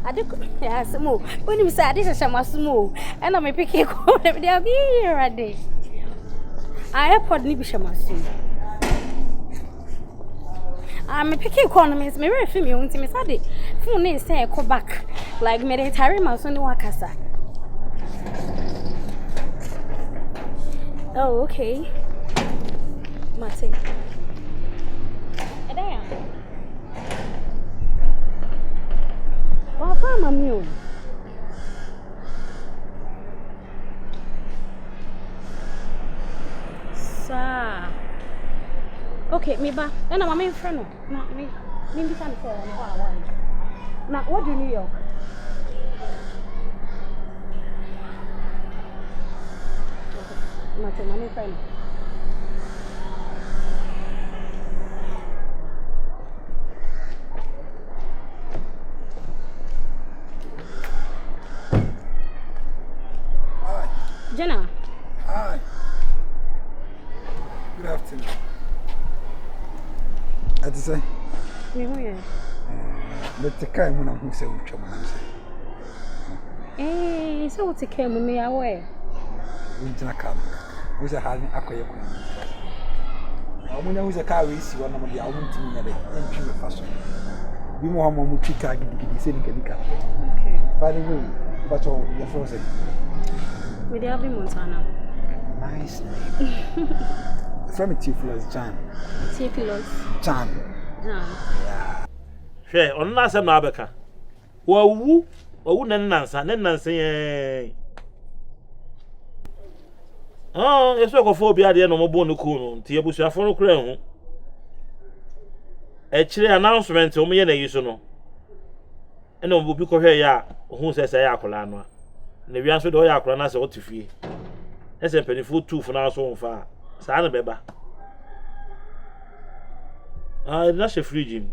ade ya asemo when you say ade shashama sumo and I me pick it ko dey be here a day airport ni bi shama sumo me pick economies me refi me unti me sade phone ni say e back like me dey tare ma so ni wakasa. Oh, okay. Mate. Edaya. Wa fa mami o. Sa. Okay, me ba. Na mama friend no. Na me be san for no. Na what do New York? My friend. Hi. Jenna. Hi. Good afternoon. What do you say? Me who you? But the car when I'm say which one I'm say. So what the car me aware? Injina car. Who's a having akoye ko. Omunya who's a car we see one of the awunti nya dey. Entry fashion. Bi mo hamo mu twika gidigidi se nika nika. Okay. By the way, but your friend say. We dey Abi Montana. Nice name. From Tiflos Jan. Tiflos Jan. Yeah. Hwe, on na asem na abeka. Owu nansa ye. Eso ko fo bia de no mo bo no ku no. Nti ebusuafo no kura hu. E kire announcement o me ye na yi so no. E no bi ko hwe ya, hu se ya akola no. Na wi anso de o ya akola na se o tifie. E se penifo tu fo na so mfa. Sa na beba. Na she fridge.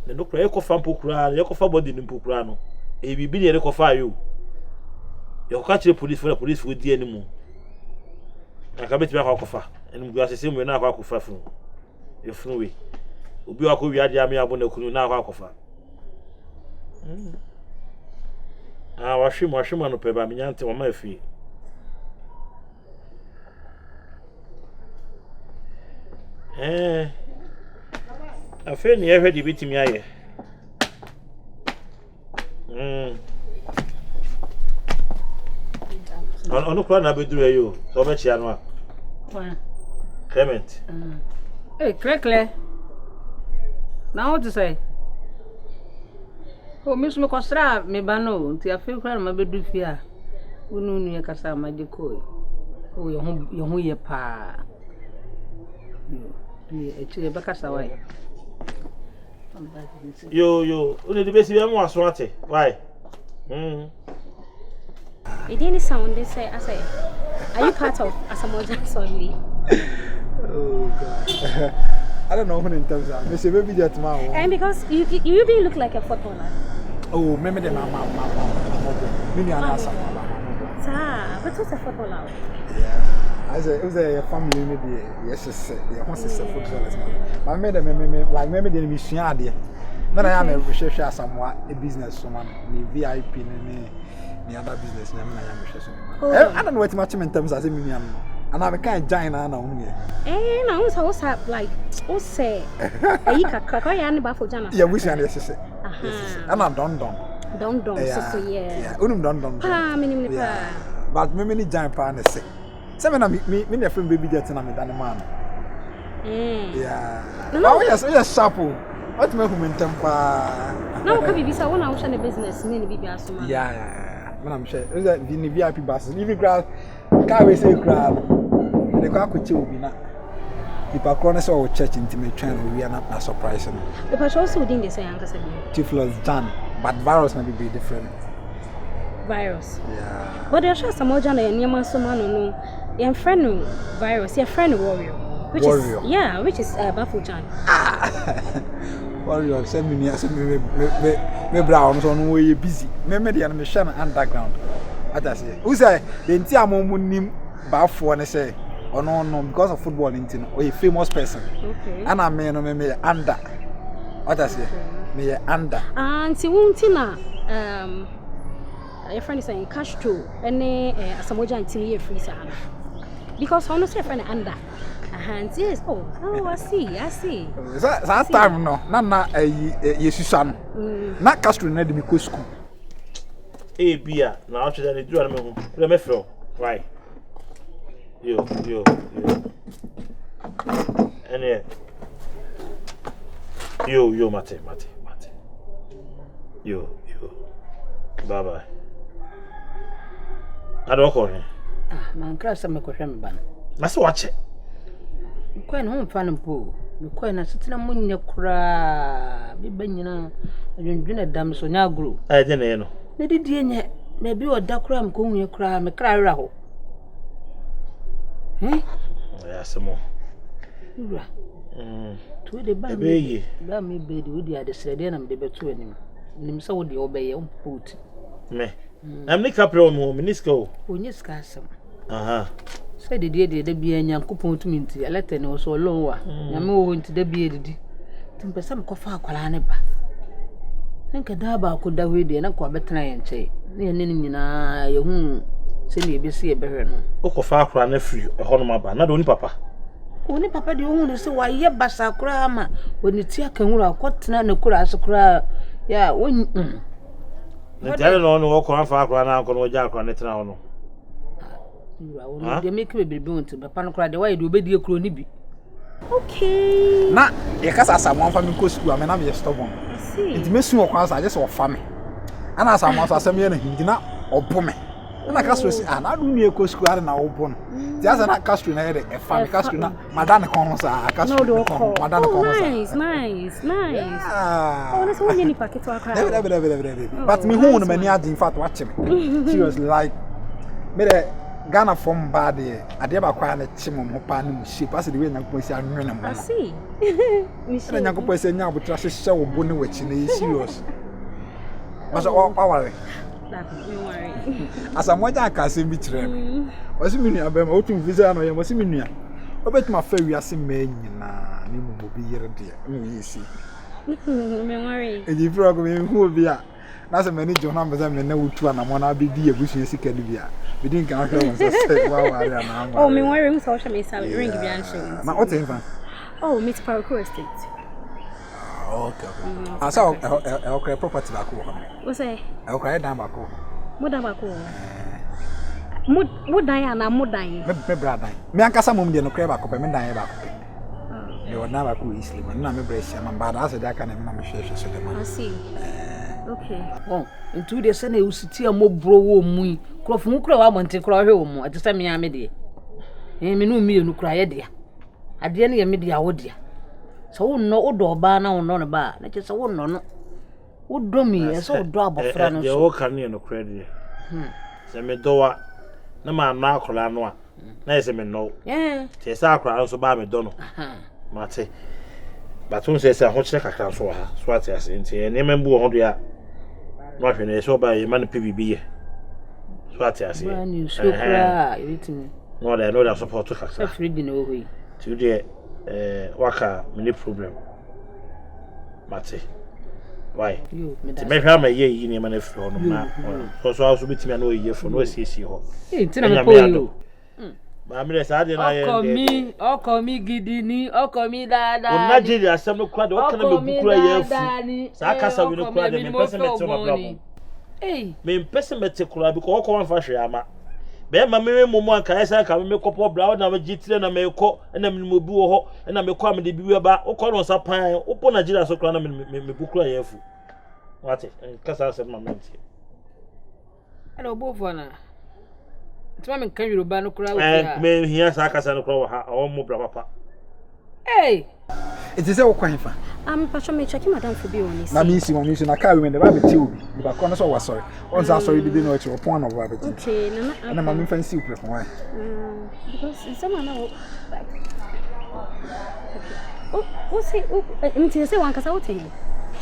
No kura e ko fa mpokura, e ko fa body ni mpokura no. E bibi ne e ko fa yo. You catch the police for the police with the animal. I can't be a coffee, and we are the same way now. I could far from you. From we will be a cool yard yammy upon the Kunu now. Coffee. I wash him on paper, me auntie on my feet. I feel near ready to beat me. Ono kwa na beduru yo so me chia no a Clement Hey Krekle now what to say Oh miss me kwasra me ba no nti afi kwa na mabedu fi a unu nu ye kasa magiko Oh yo hu ye pa e chire ba kasa wai yo uni de besi be mo aso ate why It didn't sound they say are you part of Asamoah Solly? Oh God. I don't know when in terms of. Me say baby that ma. And because you really look like a footballer. Oh, remember the mama. Me and Asa. Sir, but what's a footballer? Yeah. As a it was a family me dey. Yes, say. Yeah, one sister footballers. But me the like me dey me sua ade. When I am a researcher somewhere a business woman, me VIP me other business na me na am researcher. I don't know what much in terms as a me am. And I'm kind giant na hu here. Na what's like o say e kakra ya ne ba for jana. Yeah, we say yes say. And I'm done. Don so yeah. Yeah, unum don. Ah, me pa. But me ni giant pa na say. Say me na me na friend baby jet na me dan man. Yeah. No, yes sharp. What me who mentem pa. Na ko bibi sa wona wo hwe na business ni bibi asoma. Yeah. Man I'm sure. Is that the VIP buses. Even grab car we say grab. They go akwache obi na. People crown say our church intimate train we are not surprise no. The pastor also within the say ankasa bi. Tiflos Jan, but virus may be different. Virus. Yeah. But there's just some more Jan and Yama so man no. Your friend virus, your friend warrior. Which is Bafu Jan. Warrior send me brown so no way busy. Me dey na me share underground. What I say? Who say the entire nim Bafu and say oh no because of football or a famous person. Okay. And I me under. What I say? Me under. Auntie won't na your friend is saying cash to any Samoja until you free sana. Because honestly your friend under. Yes. Oh, I see. That time no. Na yesusan. Na Castro na de me ko school. Bia, na after that do am ho. Let me feel. Why? Yo. Any Yo, mate. Yo. Bye. I don't call him. Man, crash me ko hwem ban. Must watch it. Ko na hon fa no po. Me ko na setina munye kura. Bi banyina adwendwena dam so nya agro. I didn't know. Na didi enye na bi oda kura me ko hunye kura me kra wera ho. Yeah, some more. Ura. To the ba me. Ba me be di odi ade srede na me de beto anim. Nim se wo de obeye on put. Me. I'm Nick Capro mo minisco. Onye ska asem. Say the day de bia nyankopon tumi nti alete ne so olon wa. Nyame wo nti da bia didi. Timpesa me kofa akwala ne ba. Nka da ba ko da hwe de na ko betena ye nche. Ne ne nyina ye hu se ne ebesi e behwe no. O kofa akwala na free e ho no maba. Na do ni papa. Oni papa de hu ne se wa ye basa kura ama oni ti aka nwura akotena ne kura asokura ya won Ntiale no wo ko afa akwala na ko no ja akwala ne tena ho no. Ura de make me bebe won ti papa no kura de wa ye de obedi ekuro ni bi. Okay. Na ye kasa Samuel fa me ko school am na me stubborn. See. It mesu o kwan sa just o fa me. Ana Samuel so asem ye na hingina obo me. Na Castro si na do nu e ko school na obo no. Ti asa na Castro na ye de e fa me Castro na madam kon sa Castro no kon madam kon sa. Nice. Oh, na so when you packet to akra. But me hu no mani adi in fact watch me. Seriously like me the Ghana from bad here. Ade ba kwa na chimo mo pa na mu shape as the way Nyankopon si anwe na mo. I see. Na Nyankopon si nya abotra hyehyɛ wo bo ne wachi na serious. Mas o worry. Don't worry. Asa mo ja ka se bi kire me. O si minua ba ma o tum visa no ye mo si minua. O betuma fa wiase ma nyina ne mu obi yere de. No yesi. Don't worry. E di fro ko me hu obi a. Na se mani jona mbeza me na wutu ana mo na be di ebusu sika ni bia. We didn't can hear one say wow na. Oh, me worry who social media ring bi answer. Na what infan? Oh, meet Paracour Estate. Okay. I saw okay property back home. What say? Okay, down back home. Muda bako. Mudan na mudan. Me brother. Me ankasa mom de no kra back home, me dan back home. Me wona back home easily, man na me brace am bad as dey aka na me na me hwehwe so dem. I see. Okay. Oh, into the sene usiti amobro wo mu. Krofo mu kra wa monte kra hwe wo mu. Atisa me ame de. Me no mi enu kra ye de. Ade ne ye me de awode. So wo no odo ba na wo no ne ba. Na che so wo no no. Wo do mi e so do abofra no so. Ye wo kan ne no kra de. Se me do wa na ma na akra no a. Na ye se me no. Che sa akra so ba me do no. Mate. Batun se ho kire kakra so ha. So ati ase nti ne membu ho do ya. No hwe ne so ba ye man PBB ye. So ati ase. Ba ni so kra yitimi. No da no da support to kakra. Free di no hoyi. Ti de waka mini problem. Mate. Why? Ti me hwa ma ye yi ne ma na fro no ma. So also bitimi na o ye fro no asiesie ho. Ti na me ko yo. Ba mi le sa de na ye. Oko mi gidi ni, oko mi dada. O Nigeria asem no kwa de o kana me bukura ye fu. Sa kasa we no kwa de me pese me te no blabo. Me pese me te kura because o ko wan fa hwe ama. Be ma me momo anka esa ka me kopo bra na me gitire na me ko na me mo bi wo ho na me ko am de bi ba o ko no sa pan o po Nigeria so kura na me bukura ye fu. Wate kasa asem ma me te. Hello bofona. Tuma me kan Yoruba no kura wo me hia sa kasa no kura wo ha o mo bra papa. It is a kwan fa. Pastor me check madam for be on Na me si na car women the ba beti obi. The ba kono so was sorry. On sa sorry did no to upon of ba beti. Okay, na ma me fancy upre why? Because someone now like what's it? Me say one kasa what thing?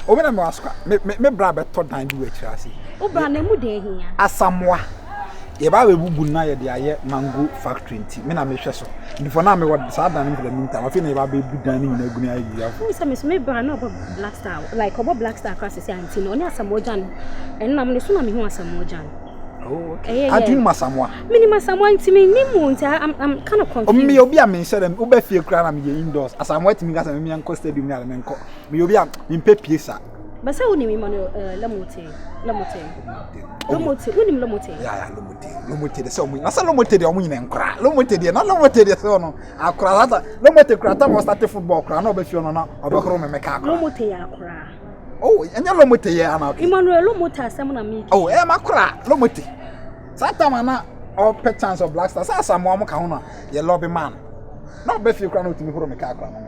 Obi na me ask me bra beto dan di we kira si. O bra na mu de hia. Asamwa. ye ba we bubu na ye de aye mango factory nti me na me hwe so ndifo na me wo sa dan for the meantime afi na ye ba be budan ni na guni aye ya so me bra na Black Star like obo Black Star class say anti no oni Asamoah en na me so na me hu Asamoah. Oh, okay. I do Masamoah. Minima Samoah nti me nimu nti I'm kind of confused. Me obi a me say dem ube fie kra na me indoors Asamoah ti me ga say me yanko stadium ni ala me nko me obi a me mpe piesa. But say woni me man Lamote woni me Lamote ya Lamote de say omu na say Lamote de omu nyina nkra Lamote de na Lamote de say no akra lata Lamote kra ta mo start football kra na obe fie no na obe kro me meka akra Lamote ya akra oh enya Lamote ya na Emmanuel Lamote asem na me oh makra Lamote satama na or pet chance of Black Star sa Asamoah mo ka ho na ye lobby man na obe fie kra na otimi kro meka akra no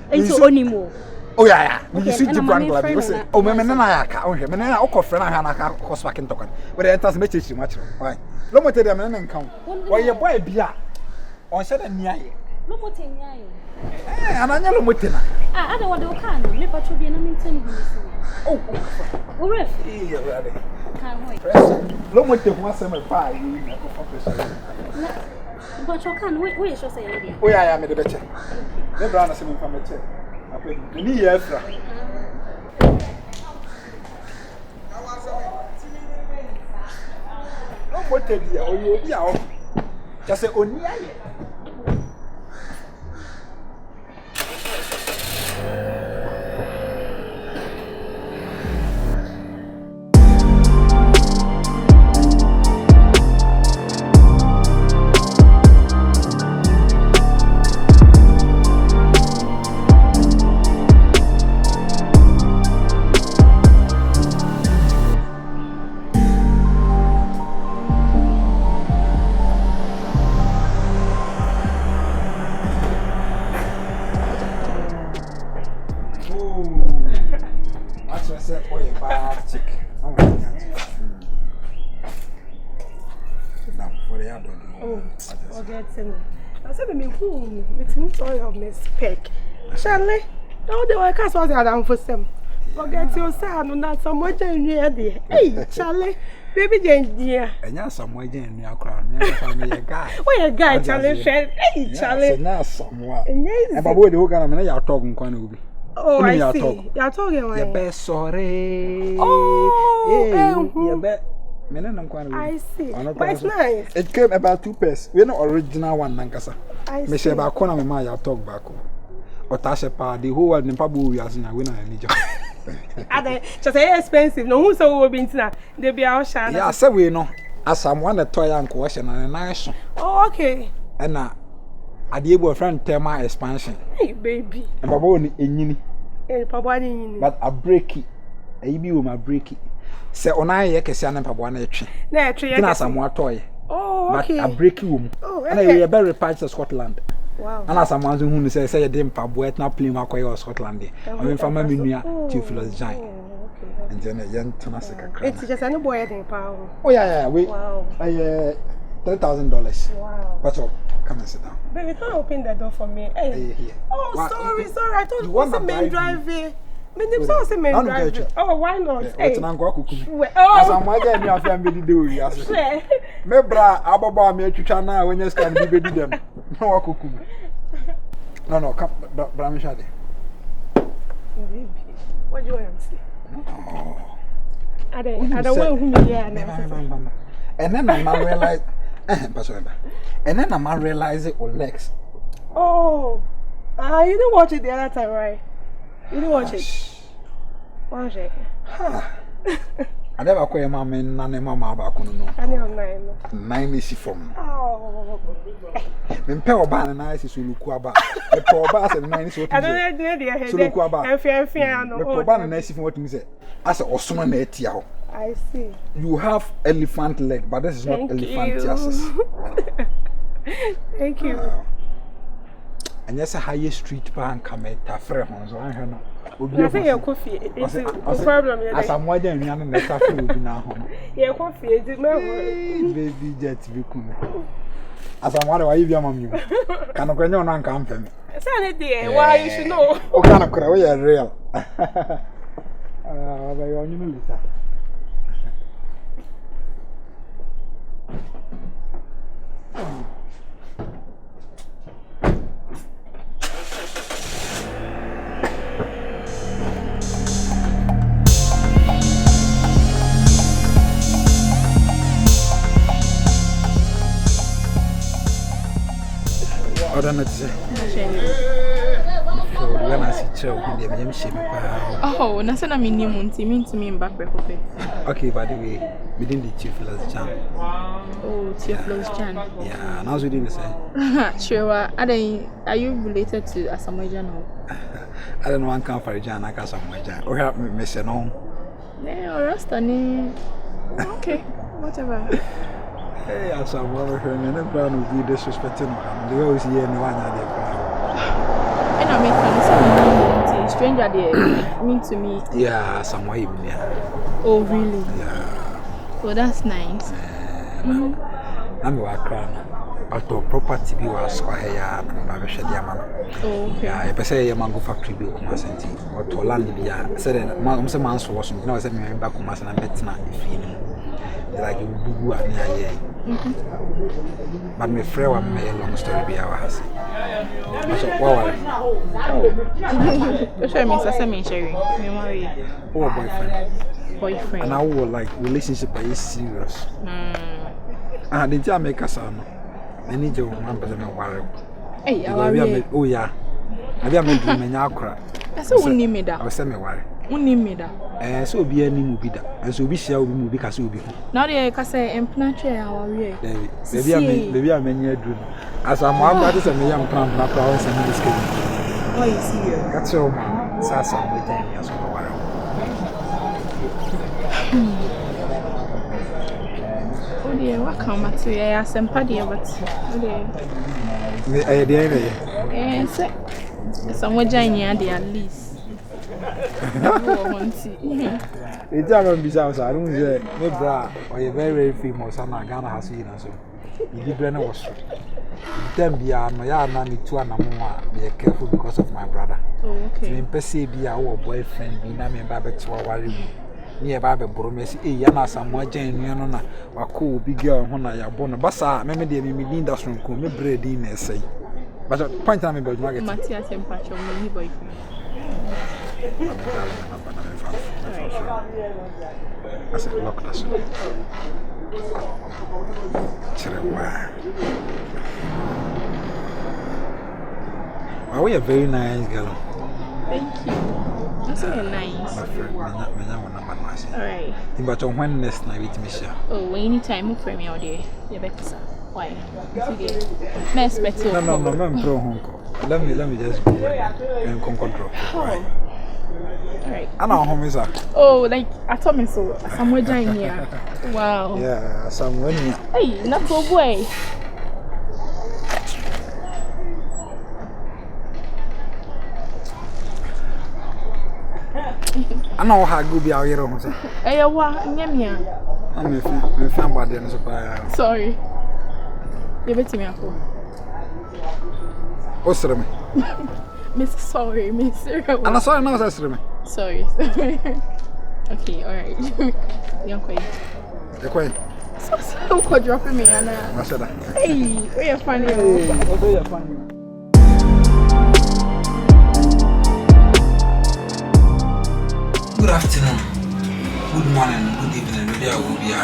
enti onimo. Oh yeah. You see the brand like you say. Oh me na ya ka. Oh me na o friend na na ka hospital kin tokan. But enter me chechi match. Why? Lomote dem na nkan. Why your boy bia. On say ni aye. Lomote ni aye. Ananya Lomote na. Ada wode o kan me patro bia na me ntani bi nsi. Oh. O ref. Yeah, really. Kan hoy. Lomote ho asem pa yi na ko fa na patro kan we so say dia. Oh yeah, me de beche. Me bra na se me fa me che. Ni ye fra. No mote dia oyo obi a o. Ja se oni aye. I said, "Me who? It's me toy of me spec. Charlie, now the work as was down for some. Forget your son, not so much in here, dear. Hey, Charlie, baby Jane, dear. And yes, some way in your crown. Me a guy. Where a guy, Charlie said, hey, Charlie. Now somewhat. And about what you got a minute, you're talking quite. Oh, I see. You're talking your best sorry. Oh, your bet. I see. But it's nice. It came about 2 pairs. We're not original one, Nankasa. I see. Me say about corner, my ya talk back. Or Tasha Pa, the whole world in Pabu, we are in a winner and job. Are they just expensive? No, who's so been to they be our shine. Yeah, I said we know. As someone a toy and question and a nice. Oh, okay. And I did a friend tell my expansion. Hey, baby. And Papa in Yini. Hey, Papa in But I break it. A be with my break it. Say on I can see an Papa one tree. No, tree. Can some more toy. Oh, okay. But I break you. Oh, and I very part to Scotland. Wow. And as someone who says, say, I didn't Papa not playing my coy or Scotland. I mean, from my minia to philosophy. And then a young Tonasica. It's just a boy in power. Oh, yeah, we. Wow. $10,000. Wow. What's up? Come and sit down. Baby, can't open the door for me. Hey. Here. Oh, What? sorry. I thought You it was want a to main drive drive. My name is main drive. Oh, why not? Hey. As I'm getting your family do, yes. Me bra, Ababa, me Chuchana, when you stand, be ready them. No, Wakuku. No, come, Bramishadi. What do you want to say? I don't want whom you are. And then I realize, and then I realize it on Lex. Oh, you didn't watch it the other time, right? You didn't watch it. Watch it. I never call my man, none mamma back on no. I know 9 is from. Oh, When Pell Ban and I see Suluquaba, the poor bass and 9 is what I don't know the head. Suluquaba, Fear, the poor ban and I see what you say. As a Osman Etiao. I see. You have elephant leg, but this is not elephant chassis. Thank you. And yes, a higher street bank come at Tafrehons. I think your coffee is a problem. As I'm waiting, young and the cafe will be now. Your coffee is baby jet be cool. As I'm wondering why you are mammy. Can a grand young come from me? Sanity, why you should know. Oh, can a cry real. By your new Other not say. Oh, that's what I mean. Mean to me in back. Okay, by the way, within the Theophilus Chan. Oh, Theophilus Chan. Yeah, and I was within the same. Sure, are you related to Asamoah no? I don't know one come for a Jan, I got some Jan. Or help me, Miss No. Yeah, or Rastani. Okay, whatever. Hey, I saw one of her, and the plan would be disrespecting her. They always hear no one at And I make friends, stranger there, mean to me. Yeah, somewhere even there. Oh, really? Yeah. Oh, that's nice. I'm a crown. But the property was quite a man. Oh, okay. Yeah, I say a mango factory bill, Commasenti, or to land the said, Mamma Mans was no, as I remember, Commas and I met not if you like you boo at me. But my friend, one may a long story be our house. Show me, Sasami sharing. Oh, Boyfriend. And I would like relationship is serious. I didn't make a son. I need your number and worry. Hey, oh, yeah. I have made him an acra. That's what we need. I was semi worry. We need so be any movie that, and so be shall be movie because you'll be. Now, they can say, and planter our way. Maybe I mean, you do. As I'm one that is a young plant, not ours and this game. Oh, you see, That's all, Sasa, with 10 years ago. Oh, dear, what come back to you? Some party of it. Somewhere Janie at least. It's a bizarre. I don't say, no, bra, or a very famous Ghana has seen us. You did was then beyond my army to an amoa. Be careful because of my brother. Oh, okay. In Percy be our boyfriend, be Nami Babette to our worry. Near Babbe Bromes, Yana, some more genuine, or cool big girl, when I am born a bassa, maybe they may be industrial, come bread in a say. But a point time about Margaret Matthias and Pacho, my boyfriend. I said, look, that's well, we are very nice girl. Thank you. That's very nice. Alright. But on when next night with Michelle? Oh, anytime you frame out there, you're better. Why? No, I'm pro Honko. Let me just go and control. Alright. I know home is that. Oh, like I told me so. Somewhere down here. Wow. Yeah, somewhere near. Hey, not go away. I know how good be out here. Hey, what? Nyamia. I'm a fan body and so. Sorry. You bet me ako. What's me? Miss sorry, Miss. I'm sorry, no, that's me. Sorry. Okay, alright. You're quite. You're quite. So dropping me, Anna. I said that. Hey, we're funny. Hey, you're funny. Good afternoon, good morning, good evening. Maybe I will be a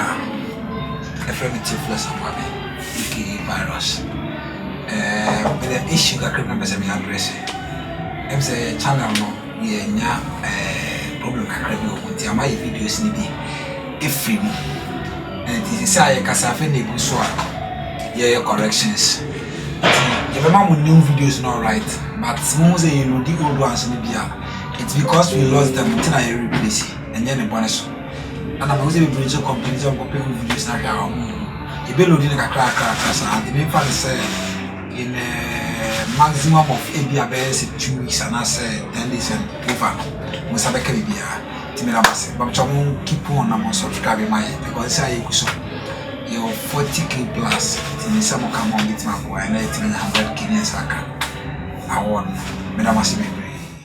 primitive plus aka virus. But the issue that members are addressing. There's a channel no, we have problem with the my videos ni bi every and it is say kasafe na egu so a corrections. You remember new videos not right, but some say you know the old ones ni bi it's because we lost them until I replace and then the bonus. And I'm also able to complete some people videos now. You be loading a crack, and the main part is in a maximum of ABS 2 weeks and I say 10 days and over. Most of the Caribbean, Timirabas, but you keep on and subscribing my because I so you're 40k plus. Some come on with my boy and I think 100k. I won.